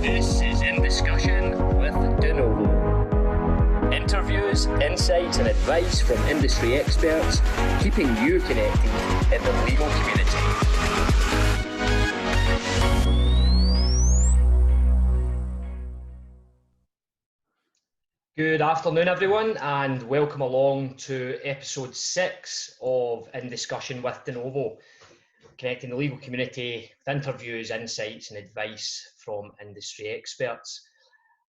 This is In Discussion with Denovo. Interviews, insights and advice from industry experts, keeping you connected in the legal community. Good afternoon, everyone, and welcome along to episode 6 of In Discussion with Denovo, connecting the legal community with interviews, insights and advice from industry experts.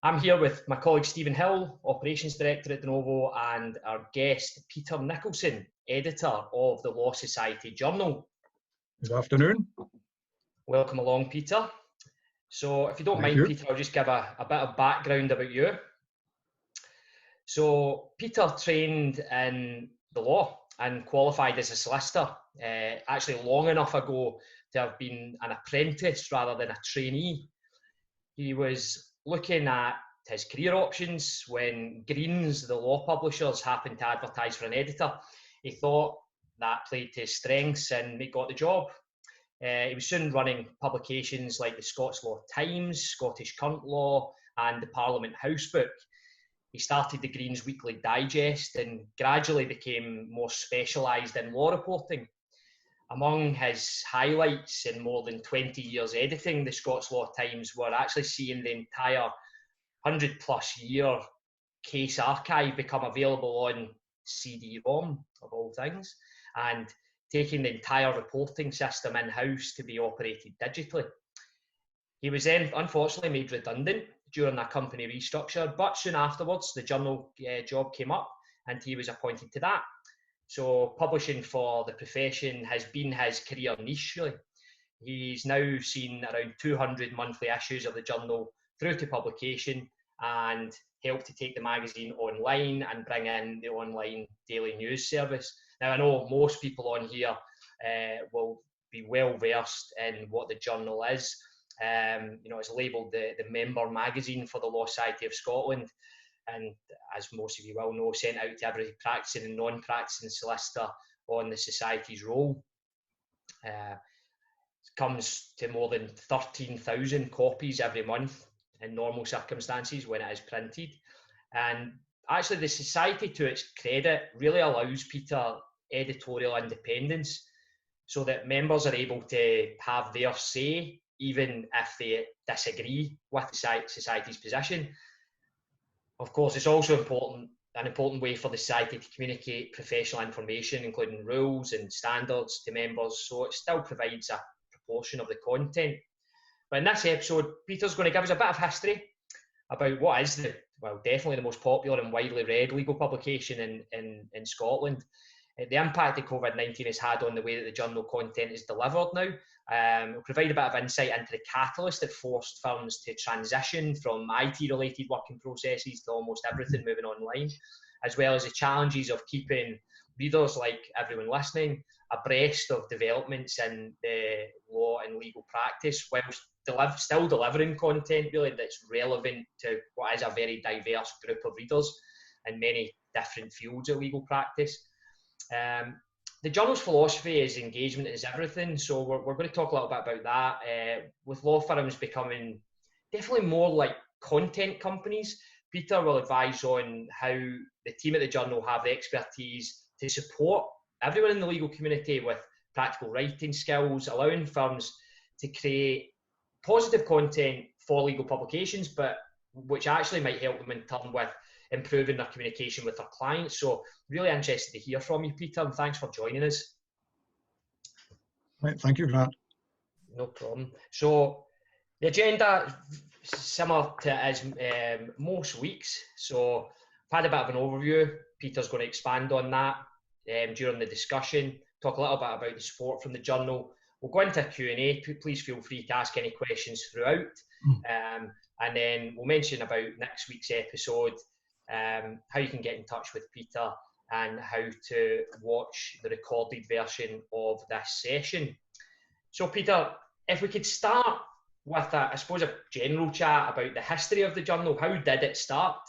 I'm here with my colleague Stephen Hill, Operations Director at Denovo, and our guest Peter Nicholson, Editor of the Law Society Journal. Good afternoon. Welcome along, Peter. So if you don't mind, Peter, I'll just give a bit of background about you. So Peter trained in the law and qualified as a solicitor, actually long enough ago to have been an apprentice rather than a trainee. He was looking at his career options when Green's, the law publishers, happened to advertise for an editor. He thought that played to his strengths and he got the job. He was soon running publications like the Scots Law Times, Scottish Current Law and the Parliament Housebook. He started the Green's Weekly Digest and gradually became more specialised in law reporting. Among his highlights in more than 20 years editing the Scots Law Times were actually seeing the entire 100+ year case archive become available on CD-ROM, of all things, and taking the entire reporting system in-house to be operated digitally. He was then unfortunately made redundant during a company restructure, but soon afterwards the journal job came up and he was appointed to that. So publishing for the profession has been his career niche really. He's now seen around 200 monthly issues of the journal through to publication and helped to take the magazine online and bring in the online daily news service. Now I know most people on here will be well versed in what the journal is. It's labelled the member magazine for the Law Society of Scotland, and as most of you will know, sent out to every practising and non-practising solicitor on the Society's roll. It comes to more than 13,000 copies every month in normal circumstances when it is printed. And actually the Society, to its credit, really allows Peter editorial independence so that members are able to have their say even if they disagree with the Society's position. Of course, it's also an important way for the Society to communicate professional information, including rules and standards to members, so it still provides a proportion of the content. But in this episode, Peter's going to give us a bit of history about what is definitely the most popular and widely read legal publication in Scotland. The impact that COVID-19 has had on the way that the journal content is delivered now. We'll provide a bit of insight into the catalyst that forced firms to transition from IT-related working processes to almost everything moving online, as well as the challenges of keeping readers, like everyone listening, abreast of developments in the law and legal practice, whilst still delivering content really that's relevant to what is a very diverse group of readers in many different fields of legal practice. The journal's philosophy is engagement is everything, so we're going to talk a little bit about that. With law firms becoming definitely more like content companies, Peter will advise on how the team at the journal have the expertise to support everyone in the legal community with practical writing skills, allowing firms to create positive content for legal publications, but which actually might help them in turn with improving their communication with their clients. So really interested to hear from you, Peter, and thanks for joining us. Right, thank you, Grant. No problem. So the agenda similar to as most weeks. So I've had a bit of an overview. Peter's going to expand on that during the discussion, talk a little bit about the support from the journal. We'll go into a Q&A. Please feel free to ask any questions throughout. And then we'll mention about next week's episode, how you can get in touch with Peter and how to watch the recorded version of this session. So Peter, if we could start with I suppose a general chat about the history of the journal. How did it start?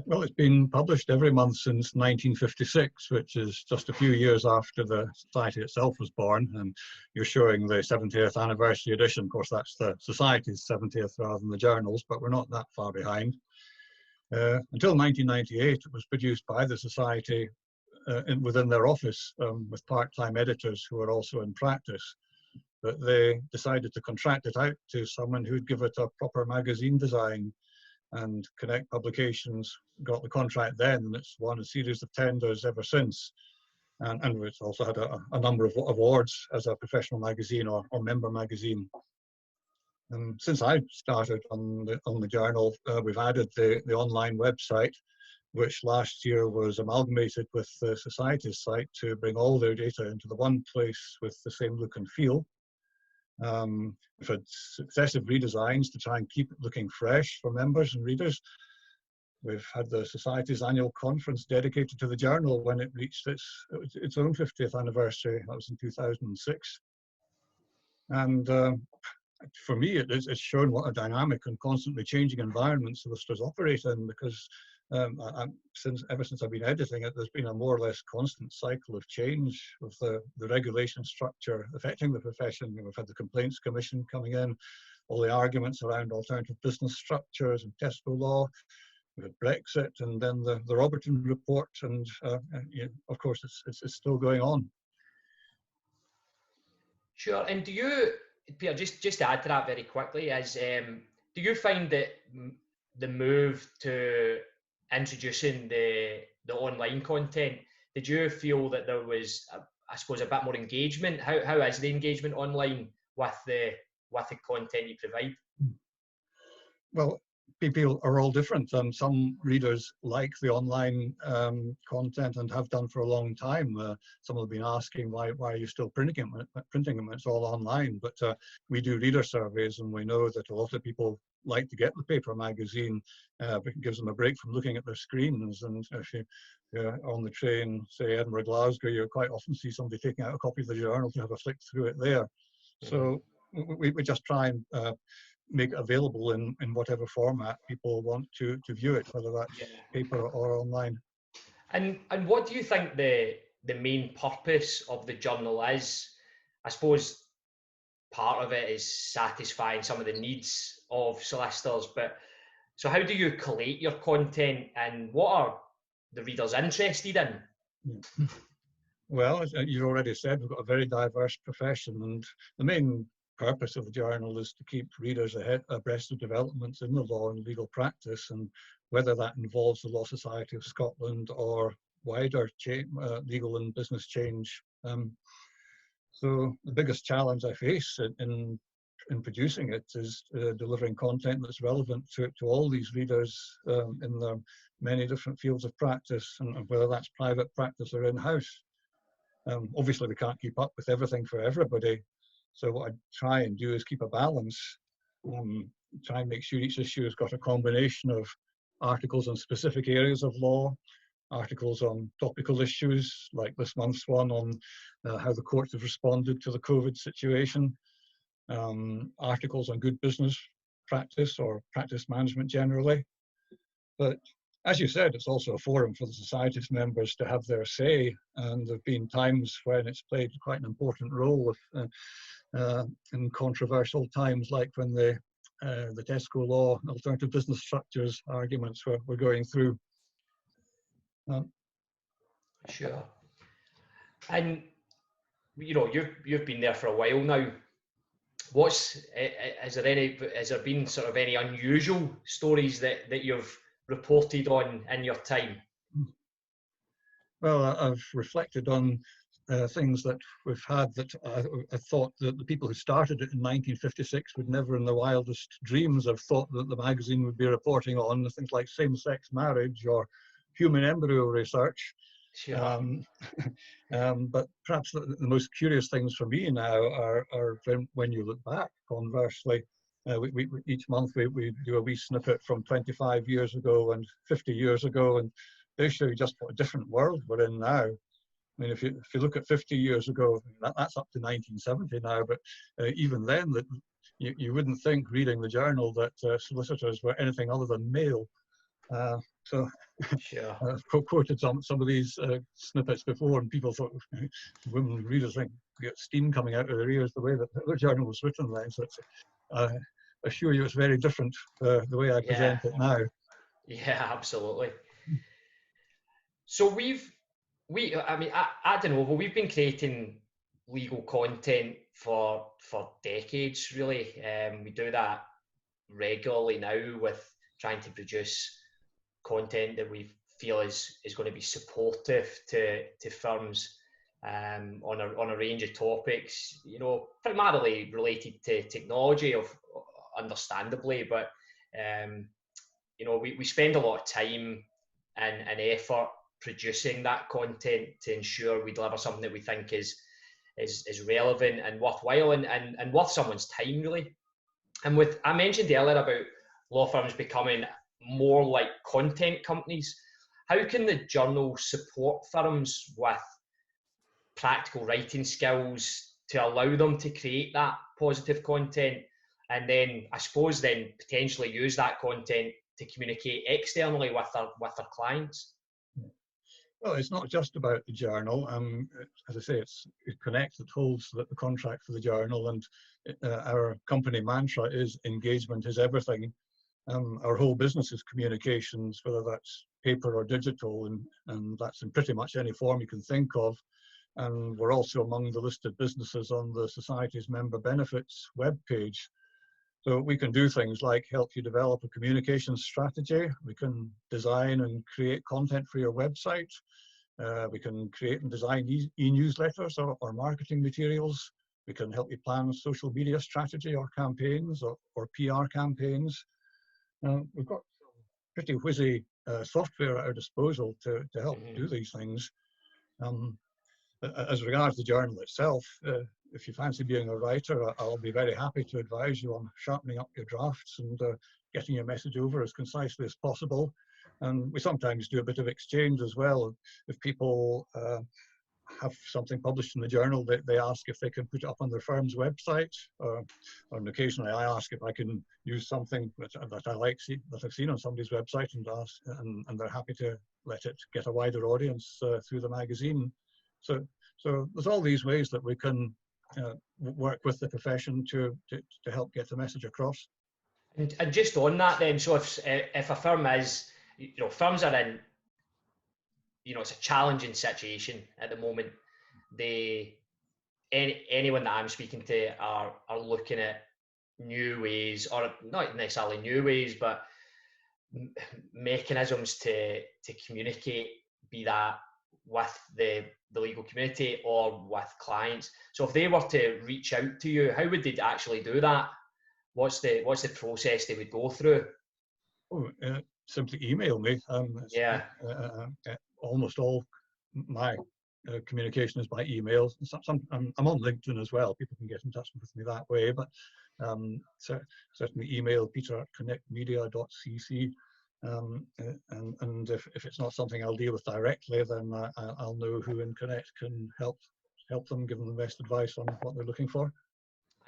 Well, it's been published every month since 1956, which is just a few years after the Society itself was born. And you're showing the 70th anniversary edition. Of course, that's the Society's 70th rather than the journal's, but we're not that far behind. Until 1998, it was produced by the Society within their office with part-time editors who were also in practice. But they decided to contract it out to someone who'd give it a proper magazine design. And Connect Publications got the contract then, and it's won a series of tenders ever since. And it's also had a number of awards as a professional magazine or member magazine. And since I started on the journal, we've added the online website, which last year was amalgamated with the Society's site to bring all their data into the one place with the same look and feel. We've had successive redesigns to try and keep it looking fresh for members and readers. We've had the Society's annual conference dedicated to the journal when it reached its own 50th anniversary. That was in 2006. And for me, it's shown what a dynamic and constantly changing environment solicitors operate in, because ever since I've been editing it, there's been a more or less constant cycle of change with the regulation structure affecting the profession. We've had the Complaints Commission coming in, all the arguments around alternative business structures and Tesco law. We had Brexit, and then the Robertson report, and of course it's still going on. Sure. And do you, Peter, just to add to that very quickly, do you find that the move to introducing the online content, did you feel that there was, I suppose, a bit more engagement? How is the engagement online with the content you provide? Well, people are all different. Some readers like the online content and have done for a long time. Some have been asking why are you still printing them? It's all online. But we do reader surveys, and we know that a lot of people like to get the paper magazine. It gives them a break from looking at their screens. And if you're on the train, say Edinburgh, Glasgow, you quite often see somebody taking out a copy of the journal to have a flick through it there. So we just try and make it available in whatever format people want to view it, whether that's paper or online. And what do you think the main purpose of the journal is? I suppose part of it is satisfying some of the needs of solicitors, but so how do you collate your content, and what are the readers interested in? Well, as you've already said, we've got a very diverse profession, and the main purpose of the journal is to keep readers abreast of developments in the law and legal practice, and whether that involves the Law Society of Scotland or wider legal and business change. So the biggest challenge I face in producing it is delivering content that's relevant to all these readers in the many different fields of practice, and whether that's private practice or in-house. Obviously, we can't keep up with everything for everybody. So what I try and do is keep a balance, try and make sure each issue has got a combination of articles on specific areas of law, articles on topical issues, like this month's one on how the courts have responded to the COVID situation, articles on good business practice or practice management generally. But as you said, it's also a forum for the Society's members to have their say, and there have been times when it's played quite an important role in controversial times, like when the Tesco law, alternative business structures arguments were going through. Sure. And you've been there for a while now. Has there been sort of any unusual stories that you've reported on in your time? Well, I've reflected on things that we've had that I thought that the people who started it in 1956 would never in their wildest dreams have thought that the magazine would be reporting on, things like same-sex marriage or human embryo research. Sure. But perhaps the most curious things for me now are when you look back, conversely. Each month we do a wee snippet from 25 years ago and 50 years ago, and they show you just what a different world we're in now. I mean, if you look at 50 years ago, that's up to 1970 now, but even then, that you wouldn't think, reading the journal, that solicitors were anything other than male. So Sure. I've quoted some of these snippets before, and people thought, women readers think we get steam coming out of their ears the way that the journal was written then. So it's, I assure you it's very different the way I Yeah. present it now. Yeah, absolutely. So I mean, at Denovo, we've been creating legal content for decades, really. We do that regularly now with trying to produce content that we feel is going to be supportive to firms on a range of topics, you know, primarily related to technology, understandably, but you know, we spend a lot of time and effort producing that content to ensure we deliver something that we think is relevant and worthwhile and worth someone's time, really. And I mentioned earlier about law firms becoming more like content companies. How can the journal support firms with practical writing skills to allow them to create that positive content, and then I suppose then potentially use that content to communicate externally with their clients? Well, it's not just about the journal. As I say, it connects, it holds the contract for the journal, and our company mantra is engagement is everything. Our whole business is communications, whether that's paper or digital, and that's in pretty much any form you can think of. And we're also among the listed businesses on the Society's member benefits webpage. So we can do things like help you develop a communications strategy. We can design and create content for your website. We can create and design e-newsletters or marketing materials. We can help you plan social media strategy or campaigns or PR campaigns. We've got pretty whizzy software at our disposal to help do these things. As regards the journal itself, if you fancy being a writer, I'll be very happy to advise you on sharpening up your drafts and getting your message over as concisely as possible. And we sometimes do a bit of exchange as well. If people have something published in the journal, they ask if they can put it up on their firm's website, and occasionally I ask if I can use something that I like, that I've seen on somebody's website, and they're happy to let it get a wider audience through the magazine. So there's all these ways that we can work with the profession to help get the message across. And just on that then, so if a firm is, you know, firms are in, you know, it's a challenging situation at the moment. Anyone that I'm speaking to are looking at new ways, or not necessarily new ways, but mechanisms to communicate, be that with the legal community or with clients. So if they were to reach out to you, how would they actually do that? What's the process they would go through? Oh, simply email me. Yeah. Almost all my communication is by email. I'm on LinkedIn as well. People can get in touch with me that way, but certainly email peter@connectmedia.cc. And if it's not something I'll deal with directly, then I'll know who in Connect can help them, give them the best advice on what they're looking for.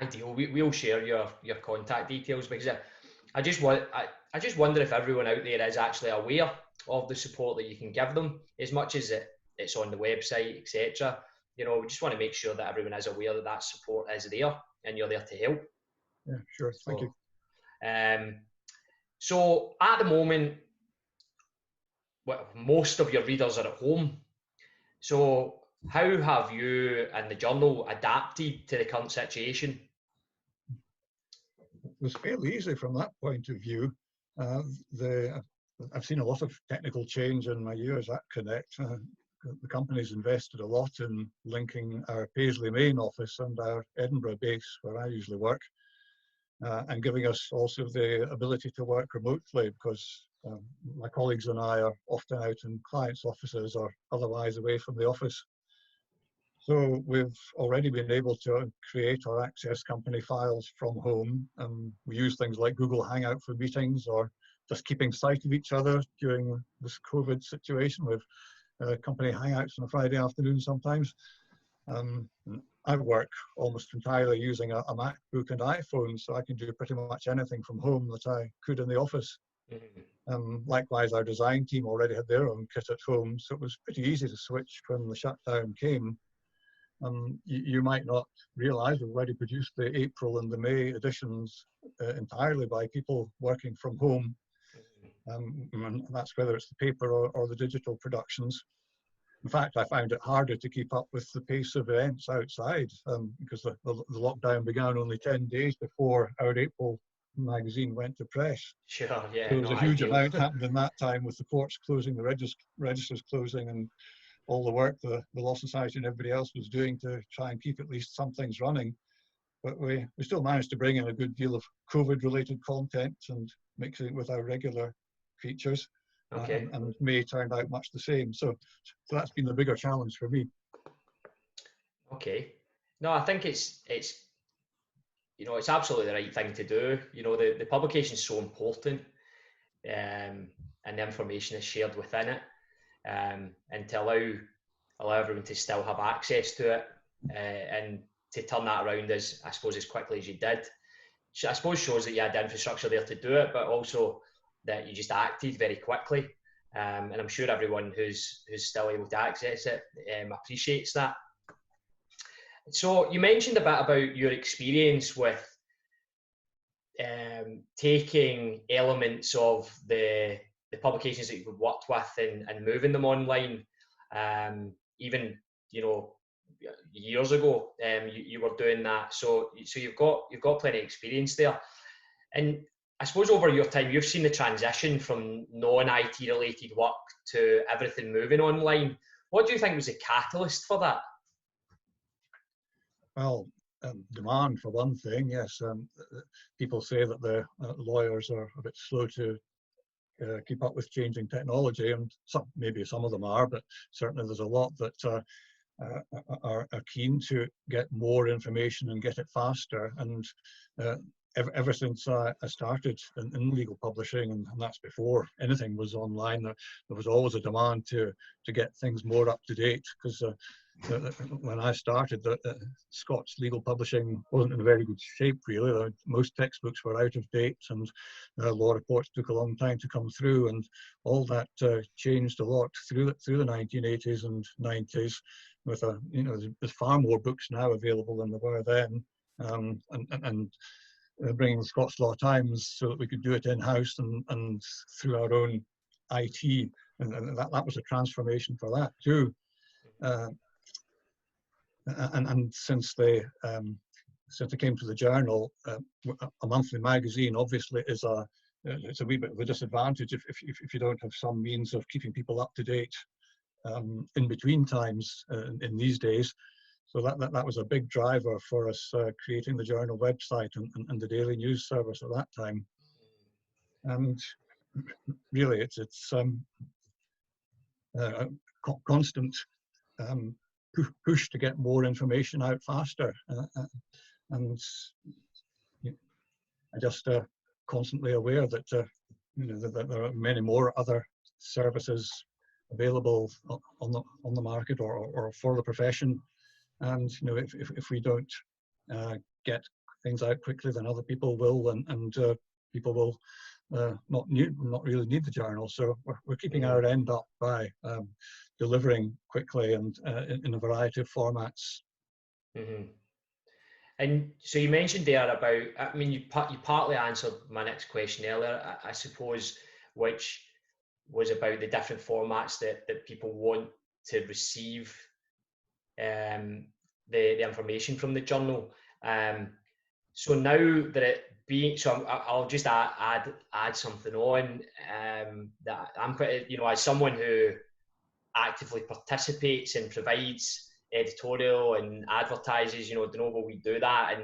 Ideal. We'll share your contact details, because I just wonder if everyone out there is actually aware of the support that you can give them, as much as it's on the website, etc. You know, we just want to make sure that everyone is aware that support is there and you're there to help. Yeah, sure. Thank you. So at the moment, well, most of your readers are at home. So how have you and the journal adapted to the current situation? It was fairly easy from that point of view. I've seen a lot of technical change in my years at Connect. The company's invested a lot in linking our Paisley main office and our Edinburgh base, where I usually work, and giving us also the ability to work remotely, because my colleagues and I are often out in clients' offices or otherwise away from the office. So we've already been able to create or access company files from home. We use things like Google Hangout for meetings, or just keeping sight of each other during this COVID situation with company hangouts on a Friday afternoon sometimes. I work almost entirely using a MacBook and iPhone, so I can do pretty much anything from home that I could in the office. Likewise, our design team already had their own kit at home, so it was pretty easy to switch when the shutdown came. You might not realize we've already produced the April and the May editions entirely by people working from home. And that's whether it's the paper or the digital productions. In fact, I found it harder to keep up with the pace of events outside because the lockdown began only 10 days before our April magazine went to press. Sure, yeah. So there was a huge amount happened in that time with the courts closing, the registers closing, and all the work the Law Society and everybody else was doing to try and keep at least some things running. But we still managed to bring in a good deal of COVID-related content and mixing it with our regular features. Okay. And May turned out much the same. So that's been the bigger challenge for me. Okay. No, I think it's it's absolutely the right thing to do. The publication is so important, and the information is shared within it, and to allow everyone to still have access to it, and to turn that around as quickly as you did, I suppose shows that you had the infrastructure there to do it, but also that you just acted very quickly. And I'm sure everyone who's still able to access it appreciates that. So you mentioned a bit about your experience with taking elements of the publications that you've worked with and moving them online. Even years ago, you were doing that. So you've got plenty of experience there. And I suppose over your time, you've seen the transition from non-IT related work to everything moving online. What do you think was the catalyst for that? Well, demand for one thing, yes. People say that the lawyers are a bit slow to keep up with changing technology, and maybe some of them are, but certainly there's a lot that are keen to get more information and get it faster. And ever since I started in legal publishing, and that's before anything was online, there was always a demand to get things more up to date, because when I started, Scots legal publishing wasn't in very good shape, really. Most textbooks were out of date, and law reports took a long time to come through, and all that changed a lot through the 1980s and 90s. With there's far more books now available than there were then, and bringing the Scots Law Times so that we could do it in-house and through our own IT, and that was a transformation for that too. And since they came to the journal, a monthly magazine obviously is it's a wee bit of a disadvantage if you don't have some means of keeping people up to date in between times in these days. So that was a big driver for us creating the journal website and the daily news service at that time. And really, it's a constant push to get more information out faster, and I just constantly aware that that there are many more other services available on the market or for the profession. And if we don't get things out quickly, then other people will, and people will not really need the journal. So we're keeping our end up by delivering quickly and in a variety of formats. Mm-hmm. And so you mentioned there about, you partly answered my next question earlier, I suppose, which was about the different formats that people want to receive the information from the journal. So now that it being, so I'll just add something on, that I'm quite, as someone who actively participates and provides editorial and advertises, Denovo, we do that,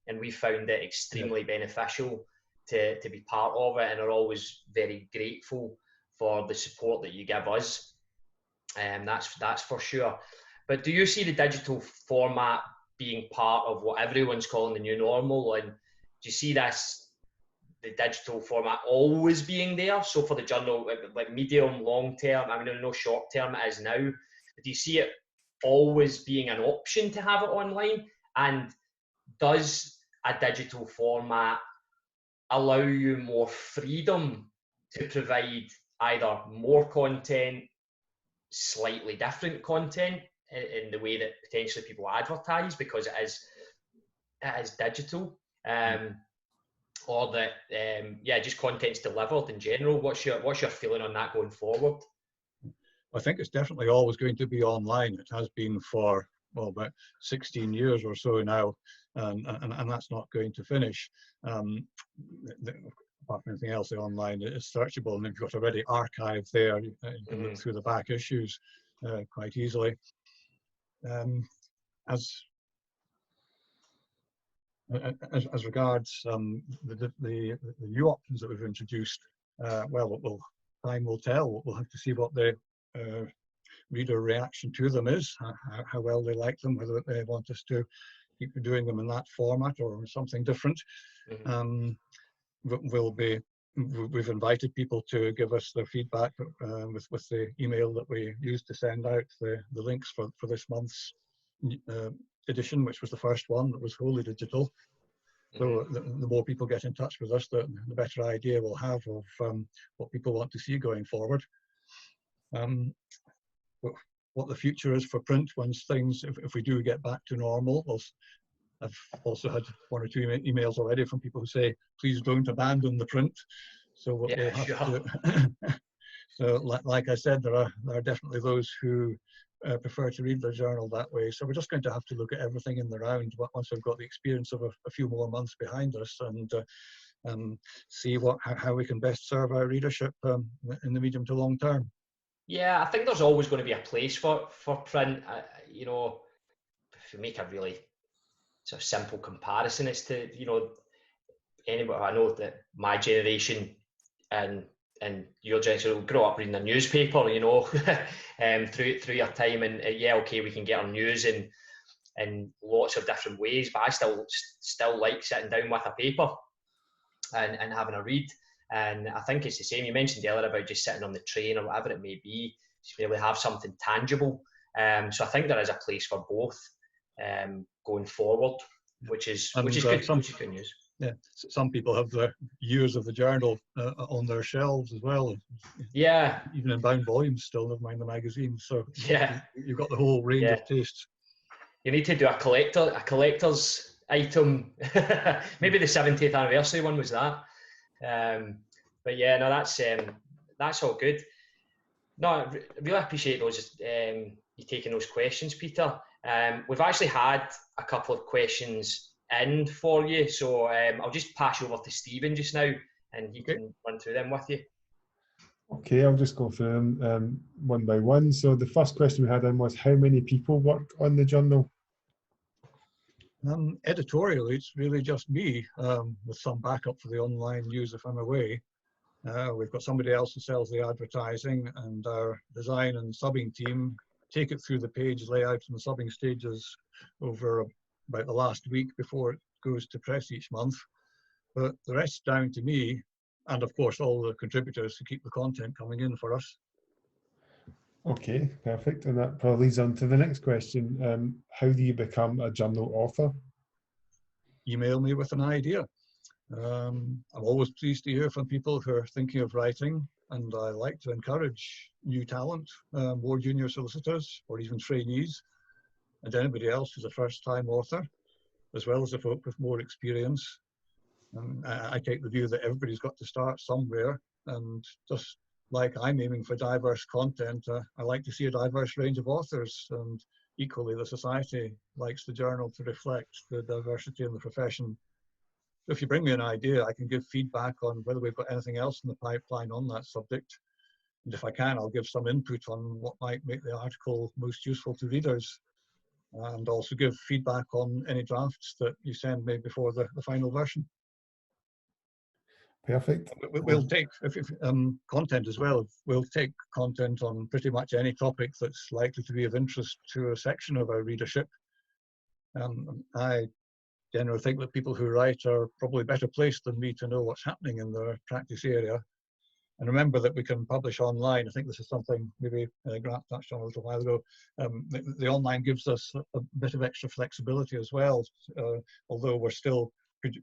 and we found it extremely beneficial to be part of it, and are always very grateful for the support that you give us. That's for sure. But do you see the digital format being part of what everyone's calling the new normal? And do you see the digital format always being there? So for the journal, like medium, long term, I know short term it is now, but do you see it always being an option to have it online? And does a digital format allow you more freedom to provide either more content, slightly different content in the way that potentially people advertise, because it is digital, or that just content's delivered in general. What's your feeling on that going forward? I think it's definitely always going to be online. It has been for, well, about 16 years or so now, and that's not going to finish. Apart from anything else, the online is searchable, and if you've got already archived there, you can look through the back issues quite easily. As regards the new options that we've introduced, well, time will tell. We'll have to see what the reader reaction to them is, how well they like them, whether they want us to keep doing them in that format or something different. We've invited people to give us their feedback with the email that we used to send out the links for this month's edition, which was the first one that was wholly digital. So the more people get in touch with us, the better idea we'll have of what people want to see going forward. What the future is for print once things, if we do get back to normal. I've also had 1 or 2 emails already from people who say, please don't abandon the print. So we'll have to. So like I said, there are definitely those who prefer to read their journal that way. So we're just going to have to look at everything in the round once we've got the experience of a few more months behind us, and see how we can best serve our readership in the medium to long term. Yeah, I think there's always going to be a place for print. You know, if you make a really sort of simple comparison, it's to, you know, anybody, I know that my generation and your generation will grow up reading a newspaper, you know, through your time, and okay, we can get our news in lots of different ways, but I still like sitting down with a paper and having a read. And I think it's the same. You mentioned earlier about just sitting on the train or whatever it may be, just be able to have something tangible. So I think there is a place for both going forward, which is good news. Yeah, some people have the years of the journal on their shelves as well. Yeah, even in bound volumes still, never mind the magazines. So yeah, you've got the whole range of tastes. You need to do a collector's item. Maybe the 70th anniversary one was that. But yeah, no, that's all good. No, I really appreciate those you taking those questions, Peter. We've actually had a couple of questions in for you, so I'll just pass you over to Stephen just now, and he can run through them with you. Okay, I'll just go through them one by one. So the first question we had in was, how many people work on the journal? Editorially, it's really just me, with some backup for the online news if I'm away. We've got somebody else who sells the advertising, and our design and subbing team take it through the page layout and the subbing stages over about the last week before it goes to press each month. But the rest's down to me, and of course all the contributors who keep the content coming in for us. Okay, perfect. And that probably leads on to the next question. How do you become a journal author? Email me with an idea. I'm always pleased to hear from people who are thinking of writing, and I like to encourage new talent, more junior solicitors or even trainees, and anybody else who's a first-time author, as well as the folk with more experience. I take the view that everybody's got to start somewhere, and just like I'm aiming for diverse content, I like to see a diverse range of authors, and equally the society likes the journal to reflect the diversity in the profession. So if you bring me an idea, I can give feedback on whether we've got anything else in the pipeline on that subject. And if I can, I'll give some input on what might make the article most useful to readers, and also give feedback on any drafts that you send me before the final version. Perfect. We'll take content as well. We'll take content on pretty much any topic that's likely to be of interest to a section of our readership. I generally think that people who write are probably better placed than me to know what's happening in their practice area. And remember that we can publish online. I think this is something maybe Grant touched on a little while ago. The online gives us a bit of extra flexibility as well, although we're still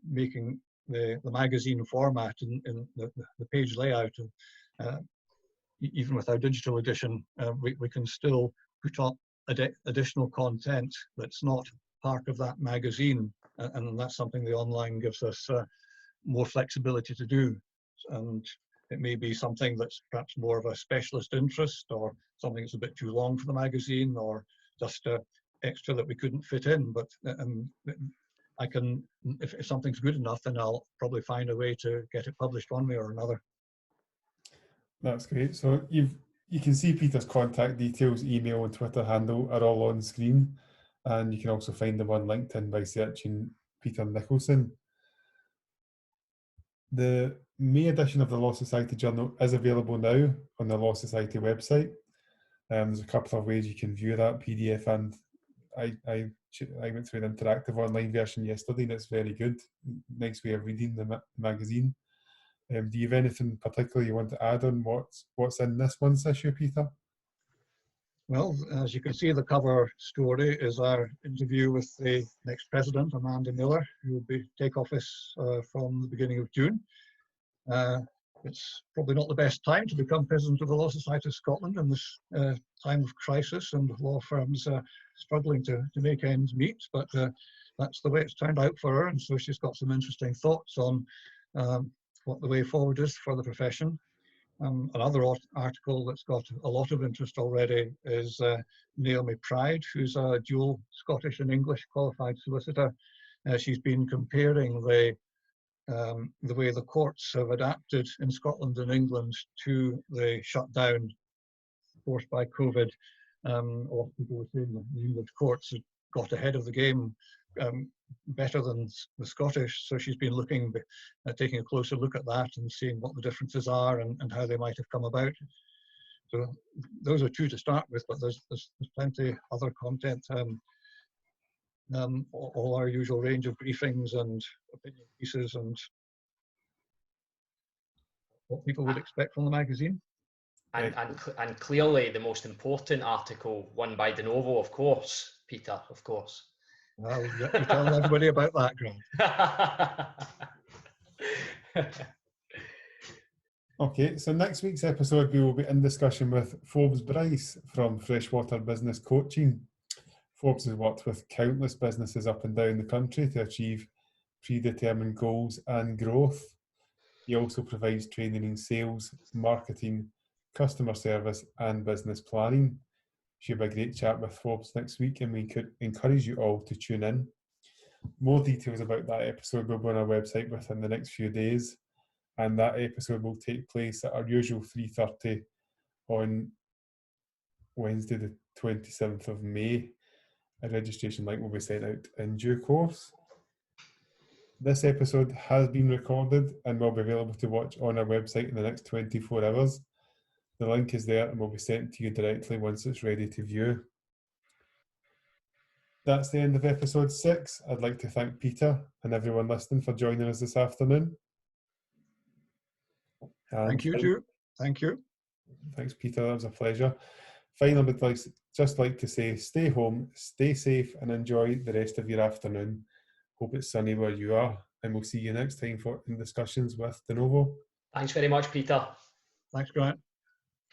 making the magazine format and the page layout. Even with our digital edition, we can still put up additional content that's not part of that magazine, and that's something the online gives us more flexibility to do. And it may be something that's perhaps more of a specialist interest, or something that's a bit too long for the magazine, or just extra that we couldn't fit in. But I can, if something's good enough, then I'll probably find a way to get it published one way or another. That's great. So you can see Peter's contact details, email and Twitter handle are all on screen, and you can also find them on LinkedIn by searching Peter Nicholson. The May edition of the Law Society Journal is available now on the Law Society website. There's a couple of ways you can view that PDF, and I went through an interactive online version yesterday, and it's very good. Nice way of reading the magazine. Do you have anything particular you want to add on what's in this month's issue, Peter? Well, as you can see, the cover story is our interview with the next president, Amanda Miller, who will take office from the beginning of June. It's probably not the best time to become president of the Law Society of Scotland in this time of crisis and law firms struggling to make ends meet, but that's the way it's turned out for her, and so she's got some interesting thoughts on what the way forward is for the profession. Another article that's got a lot of interest already is Naomi Pride, who's a dual Scottish and English qualified solicitor. She's been comparing the way the courts have adapted in Scotland and England to the shutdown forced by COVID. A lot of people were saying that the English courts had got ahead of the game better than the Scottish, so she's been taking a closer look at that and seeing what the differences are and how they might have come about. So those are two to start with, but there's plenty other content. All our usual range of briefings and opinion pieces and what people would expect from the magazine. And clearly the most important article, one by Denovo, of course, Peter, of course. Well, you tell everybody about that, Grant. Okay, so next week's episode we will be in discussion with Forbes Bryce from Freshwater Business Coaching. Forbes has worked with countless businesses up and down the country to achieve predetermined goals and growth. He also provides training in sales, marketing, customer service and business planning. Should be a great chat with Forbes next week, and we could encourage you all to tune in. More details about that episode will be on our website within the next few days, and that episode will take place at our usual 3:30 on Wednesday the 27th of May. A registration link will be sent out in due course. This episode has been recorded and will be available to watch on our website in the next 24 hours. The link is there and will be sent to you directly once it's ready to view. That's the end of episode 6. I'd like to thank Peter and everyone listening for joining us this afternoon. Thank you, too. Thank you. Thanks, Peter. That was a pleasure. Finally, I'd just like to say, stay home, stay safe, and enjoy the rest of your afternoon. Hope it's sunny where you are, and we'll see you next time in discussions with Denovo. Thanks very much, Peter. Thanks, Grant.